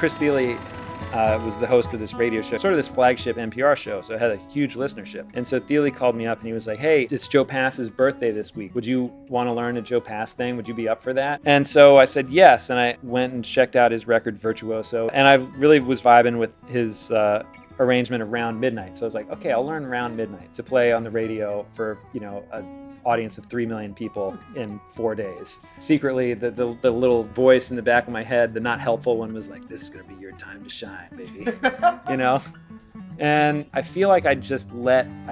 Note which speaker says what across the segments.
Speaker 1: Chris Thiele was the host of this radio show, sort of this flagship NPR show, so it had a huge listenership. And so Thiele called me up and he was like, hey, it's Joe Pass's birthday this week. Would you want to learn a Joe Pass thing? Would you be up for that? And so I said yes, and I went and checked out his record Virtuoso, and I really was vibing with his arrangement of Round Midnight. So I was like, okay, I'll learn Round Midnight to play on the radio for, an audience of 3 million people in 4 days. Secretly, the little voice in the back of my head, the not helpful one, was like, this is gonna be your time to shine, baby. And I feel like I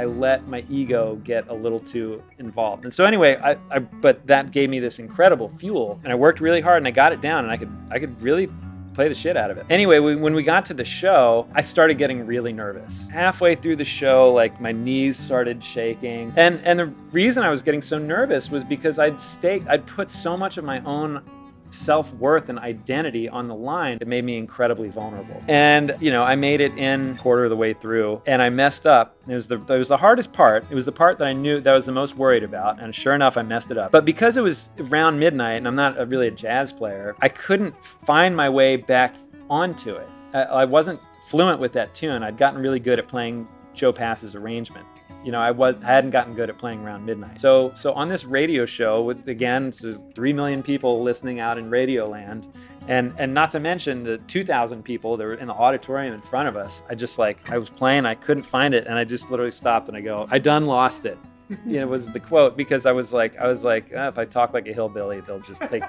Speaker 1: let my ego get a little too involved. And so anyway, but that gave me this incredible fuel, and I worked really hard and I got it down, and I could really play the shit out of it. Anyway, when we got to the show, I started getting really nervous. Halfway through the show, like my knees started shaking. And the reason I was getting so nervous was because I'd put so much of my own self-worth and identity on the line. It made me incredibly vulnerable. And, I made it in a quarter of the way through, and I messed up. It was the hardest part. It was the part that I knew that I was the most worried about, and sure enough, I messed it up. But because it was around midnight, and I'm not really a jazz player, I couldn't find my way back onto it. I wasn't fluent with that tune. I'd gotten really good at playing Joe Pass's arrangement. I hadn't gotten good at playing Around Midnight. So on this radio show with, again, 3 million people listening out in Radio Land, and not to mention the 2,000 people that were in the auditorium in front of us, I was playing, I couldn't find it, and I just literally stopped and I go, I done lost it. Was the quote, because I was like, if I talk like a hillbilly, they'll just take,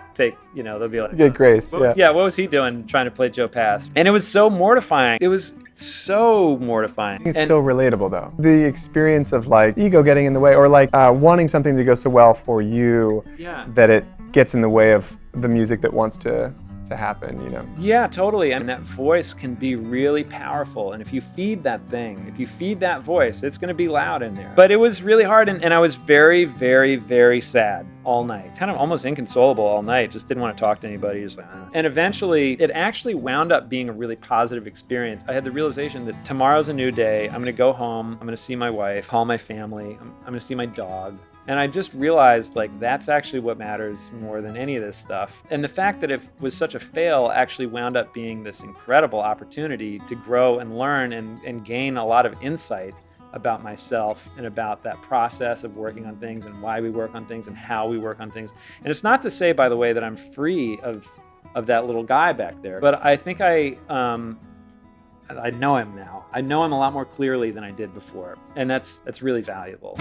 Speaker 1: they'll be like,
Speaker 2: good grace.
Speaker 1: What was he doing trying to play Joe Pass? And it was so mortifying. It was so mortifying.
Speaker 2: It's so relatable though. The experience of like ego getting in the way, or like wanting something to go so well for you that it gets in the way of the music that wants to happen,
Speaker 1: Yeah, totally. And that voice can be really powerful. And if you feed that voice, it's going to be loud in there. But it was really hard. And I was very, very, very sad all night. Kind of almost inconsolable all night. Just didn't want to talk to anybody. Just like, And eventually, it actually wound up being a really positive experience. I had the realization that tomorrow's a new day. I'm going to go home. I'm going to see my wife, call my family. I'm going to see my dog. And I just realized, that's actually what matters more than any of this stuff. And the fact that it was such a fail actually wound up being this incredible opportunity to grow and learn and gain a lot of insight about myself and about that process of working on things and why we work on things and how we work on things. And it's not to say, by the way, that I'm free of that little guy back there, but I think I know him now. I know him a lot more clearly than I did before. And that's really valuable.